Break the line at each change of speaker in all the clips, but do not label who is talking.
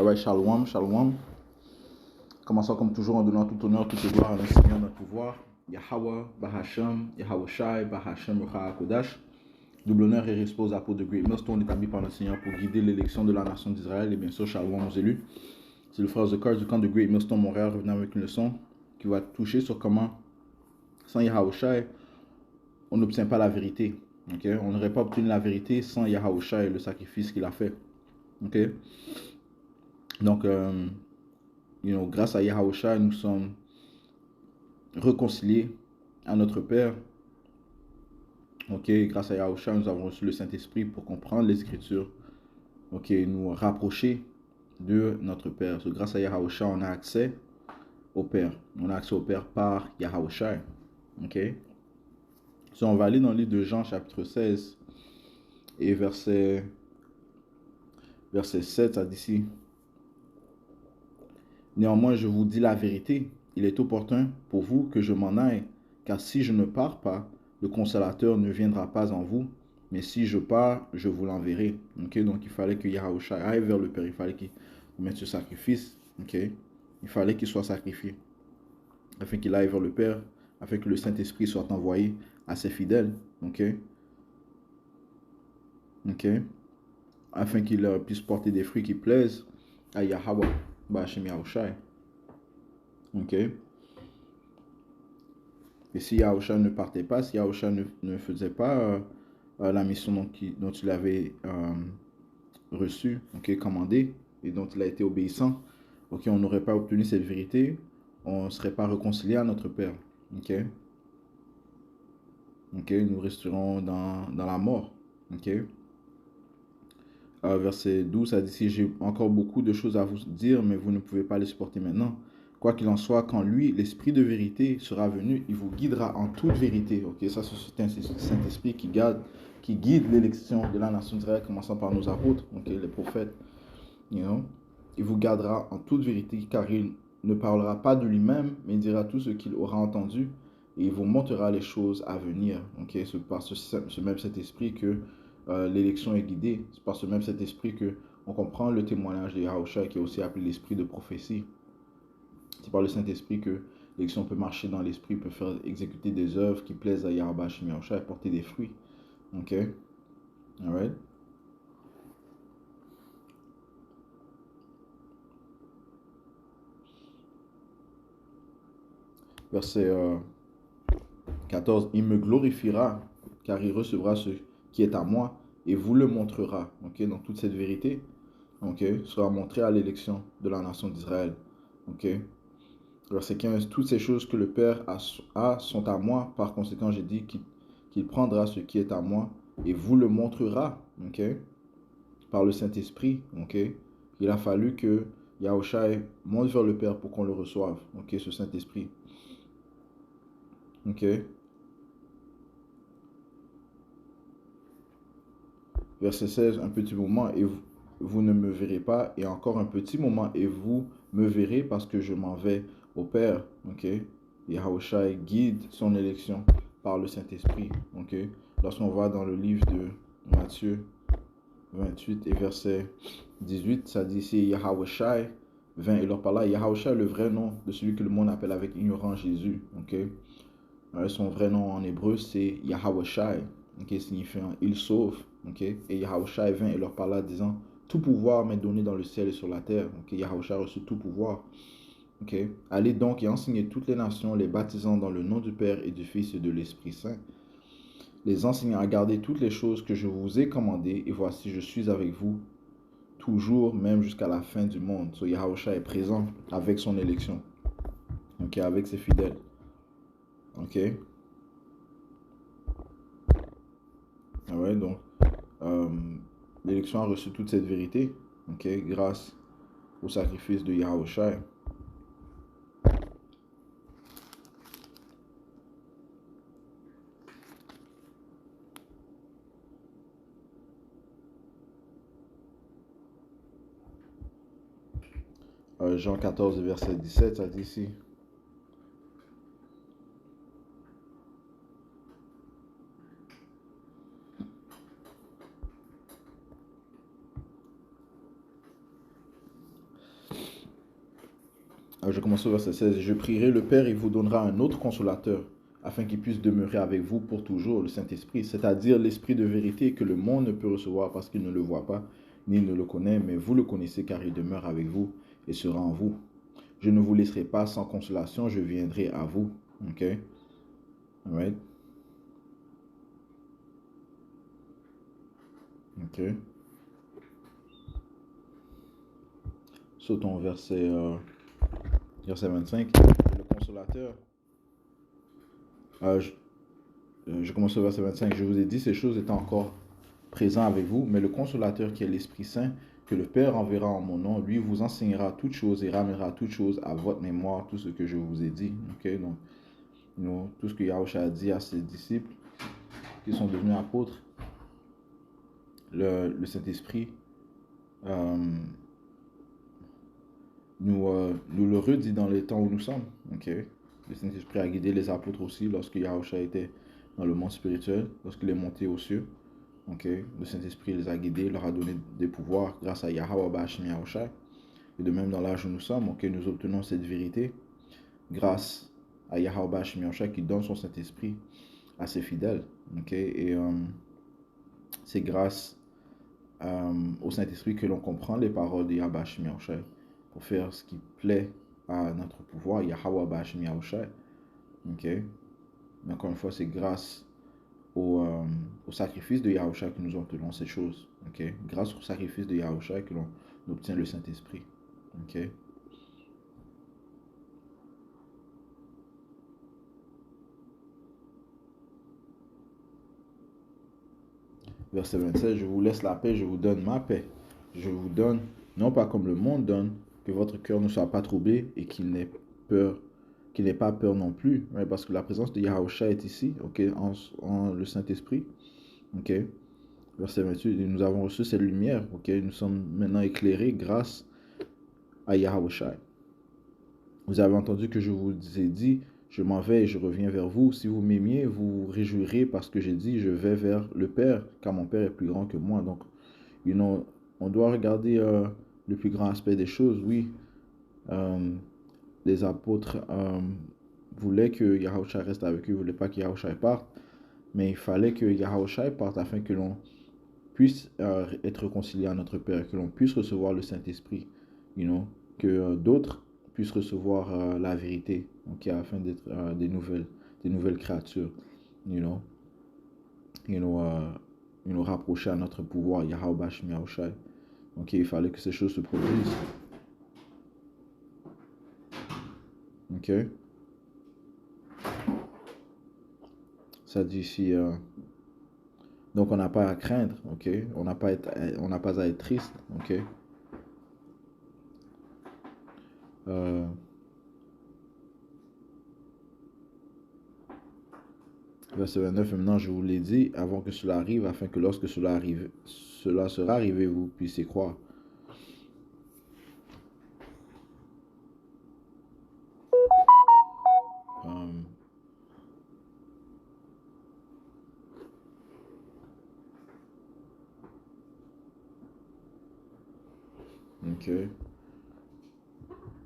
Ouais, shalom, shalom. Commençons comme toujours en donnant tout honneur, toute gloire à notre Seigneur, notre pouvoir. Yahweh, Bahasham, Yahweh Shai, Bahasham, Rucha Kodash. Double honneur et respect aux apôtres de Great Millstone établis par notre Seigneur pour guider l'élection de la nation d'Israël et bien sûr shalom aux élus. C'est le frère Zakar du camp de Great Millstone Montréal revenant avec une leçon qui va toucher sur comment, sans Yahweh Shai, on n'obtient pas la vérité. Okay? On n'aurait pas obtenu la vérité sans Yahweh Shai, le sacrifice qu'il a fait. Okay? Donc, grâce à Yahweh Shai, nous sommes réconciliés à notre Père. Grâce à Yahweh Shai, nous avons reçu le Saint-Esprit pour comprendre les Écritures. Nous rapprocher de notre Père. Grâce à Yahweh Shai, on a accès au Père. On a accès au Père par Yahweh Shai. On va aller dans le livre de Jean, chapitre 16, et verset 7, ça dit ici. Néanmoins, je vous dis la vérité. Il est opportun pour vous que je m'en aille, car si je ne pars pas, le Consolateur ne viendra pas en vous, mais si je pars, je vous l'enverrai. Donc il fallait que Yahweh Shai aille vers le Père, il fallait qu'il mette ce sacrifice. Il fallait qu'il soit sacrifié, afin qu'il aille vers le Père, afin que le Saint-Esprit soit envoyé à ses fidèles. Afin qu'il puisse porter des fruits qui plaisent à Yahweh, Ba'ashem Yahweh Shai. Et si Yahweh Shai ne partait pas, si Yahweh Shai ne faisait pas la mission dont il avait reçu, commandé, et dont il a été obéissant, on n'aurait pas obtenu cette vérité, on ne serait pas réconcilié à notre Père. Nous resterons dans la mort. Verset 12, ça dit ici, j'ai encore beaucoup de choses à vous dire, mais vous ne pouvez pas les supporter maintenant. Quoi qu'il en soit, quand lui, l'Esprit de vérité, sera venu, il vous guidera en toute vérité. Ça, c'est un Saint-Esprit qui guide l'élection de la nation d'Israël, commençant par nos apôtres, les prophètes. Il vous guidera en toute vérité, car il ne parlera pas de lui-même, mais il dira tout ce qu'il aura entendu, et il vous montrera les choses à venir. C'est par ce même Saint-Esprit que l'élection est guidée. C'est par ce même Saint-Esprit que on comprend le témoignage de Yahweh Shai, qui est aussi appelé l'esprit de prophétie. C'est par le Saint-Esprit que l'élection peut marcher dans l'esprit, peut faire exécuter des œuvres qui plaisent à Yahweh Shai et porter des fruits. Alright. Verset 14. Il me glorifiera, car il recevra ce qui est à moi et vous le montrera. Donc toute cette vérité sera montrée à l'élection de la nation d'Israël. Verset 15. Toutes ces choses que le Père a sont à moi. Par conséquent, j'ai dit qu'il prendra ce qui est à moi et vous le montrera. Par le Saint-Esprit. Il a fallu que Yahweh Shai monte vers le Père pour qu'on le reçoive. Ce Saint-Esprit. Verset 16, un petit moment et vous ne me verrez pas, et encore un petit moment et vous me verrez parce que je m'en vais au Père. Yahweh Shai guide son élection par le Saint-Esprit. Lorsqu'on va dans le livre de Matthieu 28 et verset 18, ça dit ici Yahweh Shai vint et leur parla. Yahweh Shai est le vrai nom de celui que le monde appelle avec ignorance Jésus. Son vrai nom en hébreu c'est Yahweh Shai, signifiant il sauve. Et Yahweh Shai vint et leur parla disant tout pouvoir m'est donné dans le ciel et sur la terre. Yahweh Shai a reçu tout pouvoir. Allez donc et enseignez toutes les nations, les baptisant dans le nom du Père et du Fils et de l'Esprit Saint, les enseignant à garder toutes les choses que je vous ai commandées, et voici je suis avec vous toujours, même jusqu'à la fin du monde. Yahweh Shai est présent avec son élection, avec ses fidèles. Donc l'élection a reçu toute cette vérité, grâce au sacrifice de Yahweh Shai. Jean 14, verset 17, ça dit ici. Je commence au verset 16. Je prierai le Père, il vous donnera un autre consolateur, afin qu'il puisse demeurer avec vous pour toujours, le Saint-Esprit, c'est-à-dire l'Esprit de vérité que le monde ne peut recevoir parce qu'il ne le voit pas, ni ne le connaît, mais vous le connaissez car il demeure avec vous et sera en vous. Je ne vous laisserai pas sans consolation, je viendrai à vous. Ok? Alright? Ok. Sautons au verset 25. Le consolateur. Euh, je, je commence au verset 25. Je vous ai dit ces choses étant encore présent avec vous, mais le consolateur qui est l'Esprit Saint, que le Père enverra en mon nom, lui vous enseignera toutes choses et ramènera toutes choses à votre mémoire, tout ce que je vous ai dit. Ok? Donc, tout ce que Yahushua a dit à ses disciples qui sont devenus apôtres, le Saint-Esprit euh, nous le redit dans les temps où nous sommes. Okay? Le Saint-Esprit a guidé les apôtres aussi lorsque Yahushua était dans le monde spirituel, lorsqu'il est monté aux cieux. Okay? Le Saint-Esprit les a guidés, leur a donné des pouvoirs grâce à Yahweh Bashim Yahushua. Et de même dans l'âge où nous sommes, okay, nous obtenons cette vérité grâce à Yahweh Bashim Yahushua qui donne son Saint-Esprit à ses fidèles. Okay? Et c'est grâce au Saint-Esprit que l'on comprend les paroles de Yahweh Bashim Yahushua pour faire ce qui plaît à notre pouvoir, Yahweh Bashim Yahushua. Okay? Mais encore une fois, c'est grâce au sacrifice de Yahushua que nous obtenons ces choses. Okay? Grâce au sacrifice de Yahushua que l'on obtient le Saint-Esprit. Okay? Verset 27, je vous laisse la paix, je vous donne ma paix. Je vous donne, non pas comme le monde donne, que votre cœur ne soit pas troublé et qu'il n'ait pas peur non plus. Right? Parce que la présence de Yahushua est ici, okay? en le Saint-Esprit. Okay? Verset 28, et nous avons reçu cette lumière. Okay? Nous sommes maintenant éclairés grâce à Yahushua. Vous avez entendu que je vous ai dit, je m'en vais et je reviens vers vous. Si vous m'aimiez, vous vous réjouirez parce que j'ai dit, je vais vers le Père, car mon Père est plus grand que moi. Donc, on doit regarder le plus grand aspect des choses. Oui, les apôtres voulaient que Yahushua reste avec eux, ils ne voulaient pas que Yahushua parte, mais il fallait que Yahushua parte afin que l'on puisse être réconcilié à notre Père, que l'on puisse recevoir le Saint-Esprit, que d'autres puissent recevoir la vérité, okay, afin d'être des nouvelles créatures, nous rapprocher à notre pouvoir, Yahweh Bashim Yahushua. Donc il fallait que ces choses se produisent. Ok. Ça dit ici, donc on n'a pas à craindre, ok. On n'a pas à être triste, ok. Verset 29, maintenant je vous l'ai dit avant que cela arrive, afin que lorsque cela sera arrivé, vous puissiez croire. Ok.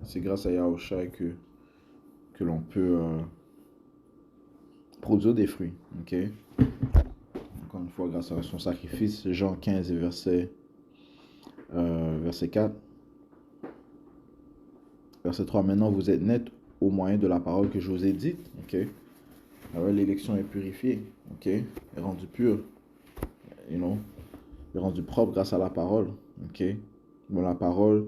C'est grâce à Yahushua que l'on peut produire des fruits. Ok. Encore une fois, grâce à son sacrifice, Jean 15 et verset 4. Verset 3. Maintenant vous êtes nets au moyen de la parole que je vous ai dite. Ok. Alors l'élection est purifiée. Ok. Est rendue pure. Est rendue propre grâce à la parole. Ok. Bon, la parole,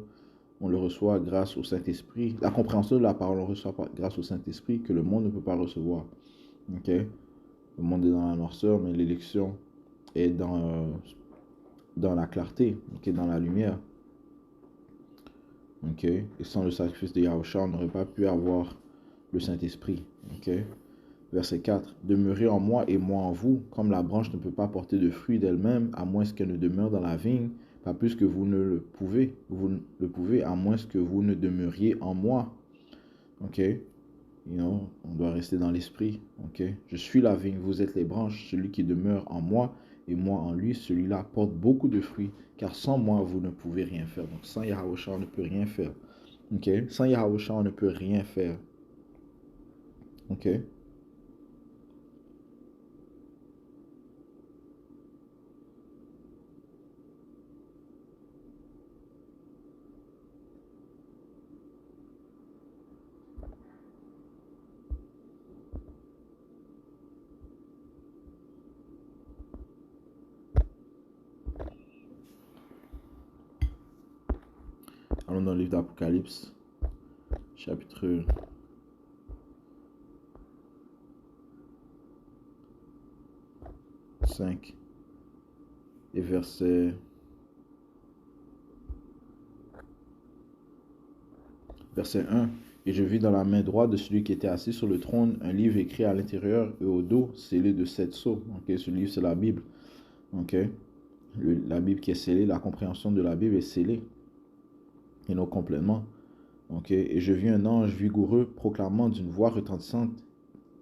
on le reçoit grâce au Saint-Esprit. La compréhension de la parole, on reçoit grâce au Saint-Esprit que le monde ne peut pas recevoir. Ok. Le monde est dans la noirceur, mais l'élection est dans la clarté, okay, dans la lumière. Okay. Et sans le sacrifice de Yahushua, on n'aurait pas pu avoir le Saint-Esprit. Okay. Verset 4. Demeurez en moi et moi en vous, comme la branche ne peut pas porter de fruits d'elle-même, à moins qu'elle ne demeure dans la vigne, pas plus que vous ne le pouvez. Vous le pouvez, à moins que vous ne demeuriez en moi. Ok. On doit rester dans l'esprit. Okay? Je suis la vigne, vous êtes les branches. Celui qui demeure en moi et moi en lui, celui-là porte beaucoup de fruits, car sans moi, vous ne pouvez rien faire. Donc sans Yahushua, on ne peut rien faire. Ok? Sans Yahusha, on ne peut rien faire. Ok? Allons dans le livre d'Apocalypse, chapitre 5 et verset 1. Et je vis dans la main droite de celui qui était assis sur le trône un livre écrit à l'intérieur et au dos, scellé de 7 sceaux. Ok, ce livre, c'est la Bible. Ok, la Bible qui est scellée, la compréhension de la Bible est scellée. Et non complètement. Ok, et je vis un ange vigoureux proclamant d'une voix retentissante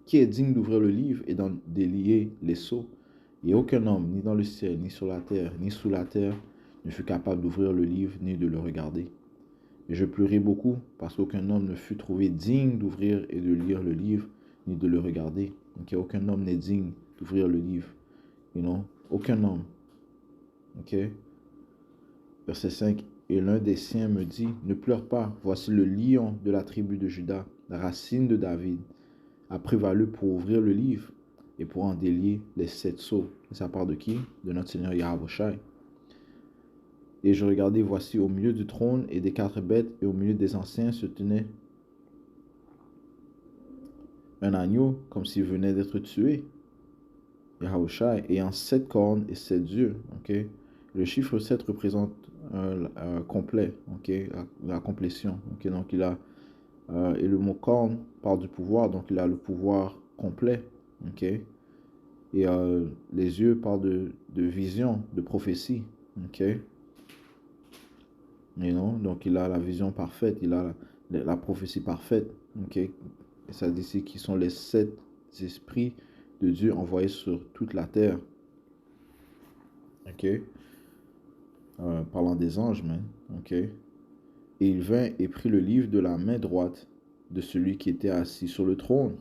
qui est digne d'ouvrir le livre et d'en délier les sceaux. Et aucun homme, ni dans le ciel, ni sur la terre, ni sous la terre, ne fut capable d'ouvrir le livre ni de le regarder. Et je pleurai beaucoup parce qu'aucun homme ne fut trouvé digne d'ouvrir et de lire le livre ni de le regarder. Donc aucun homme n'est digne d'ouvrir le livre. Et non, aucun homme. Ok. Verset 5. Et l'un des siens me dit, ne pleure pas, voici le lion de la tribu de Juda, la racine de David, a prévalu pour ouvrir le livre et pour en délier les 7 sceaux. Et ça part de qui? De notre Seigneur Yahweh. Et je regardais, voici au milieu du trône et des 4 bêtes et au milieu des anciens se tenait un agneau comme s'il venait d'être tué. Yahweh, ayant 7 cornes et 7 yeux. Okay? Le chiffre 7 représente complet, okay? La complétion. Okay? Donc il a, et le mot corne parle du pouvoir, donc il a le pouvoir complet. Okay? Et les yeux parlent de vision, de prophétie. Okay? Et non, donc il a la vision parfaite, il a la prophétie parfaite. Okay? Et ça dit ici qui sont les 7 esprits de Dieu envoyés sur toute la terre. Ok? Parlant des anges, man. Ok? Et il vint et prit le livre de la main droite de celui qui était assis sur le trône.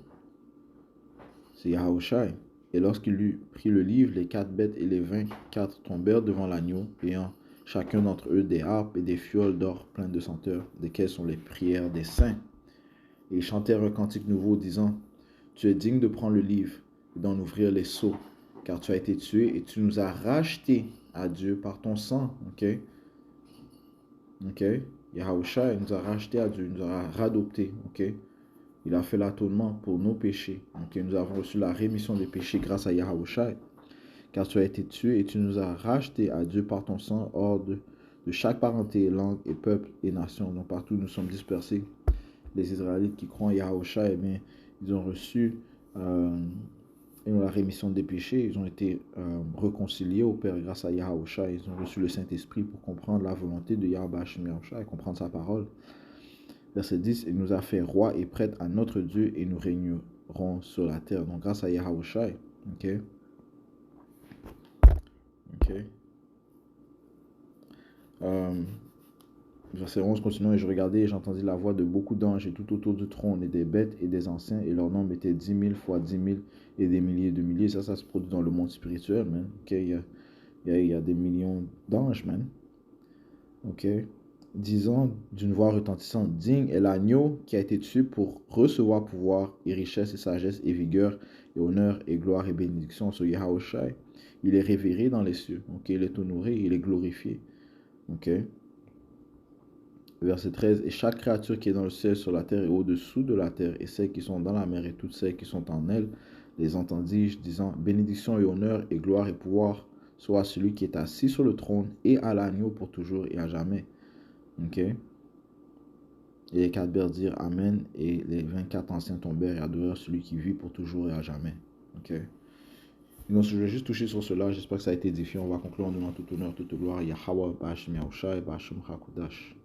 C'est Yahushai. Et lorsqu'il eut pris le livre, les 4 bêtes et les 24 tombèrent devant l'agneau, ayant chacun d'entre eux des harpes et des fioles d'or pleines de senteurs, desquelles sont les prières des saints. Et ils chantèrent un cantique nouveau, disant, tu es digne de prendre le livre et d'en ouvrir les sceaux, car tu as été tué et tu nous as rachetés à Dieu par ton sang. Ok? Ok? Yahushua nous a rachetés à Dieu, nous a radoptés. Ok? Il a fait l'atonement pour nos péchés. Ok? Nous avons reçu la rémission des péchés grâce à Yahushua, car tu as été tué et tu nous as rachetés à Dieu par ton sang hors de chaque parenté, langue et peuple et nation. Donc partout où nous sommes dispersés, les Israélites qui croient en Yahushua, eh bien, ils ont reçu la rémission des péchés, ils ont été réconciliés au Père grâce à Yahushua, ils ont reçu le Saint-Esprit pour comprendre la volonté de Yahweh et comprendre sa parole. Verset 10, il nous a fait rois et prêtres à notre Dieu et nous régnerons sur la terre. Donc grâce à Yahushua, ok? Ok. Verset 11, continuons, et je regardais et j'entendis la voix de beaucoup d'anges et tout autour du trône et des bêtes et des anciens, et leur nombre était 10 000 fois 10 000 et des milliers de milliers. Ça se produit dans le monde spirituel, man. Ok, il y a des millions d'anges, man. Ok. Disant d'une voix retentissante, digne est l'agneau qui a été tué pour recevoir pouvoir et richesse et sagesse et vigueur et honneur et gloire et bénédiction sur Yahushua. Il est révéré dans les cieux. Ok, il est honoré, il est glorifié. Ok. Verset 13, et chaque créature qui est dans le ciel, sur la terre et au-dessous de la terre, et celles qui sont dans la mer et toutes celles qui sont en elle, les entendis-je disant, bénédiction et honneur et gloire et pouvoir soit à celui qui est assis sur le trône et à l'agneau pour toujours et à jamais. Ok? Et les 4 berges dirent Amen, et les 24 anciens tombèrent et adorèrent celui qui vit pour toujours et à jamais. Ok? Donc, je vais juste toucher sur cela, j'espère que ça a été édifiant. On va conclure en donnant tout honneur, toute gloire à Yahweh, Ba'ashem Yahushua et Ba'ashem Hakodash.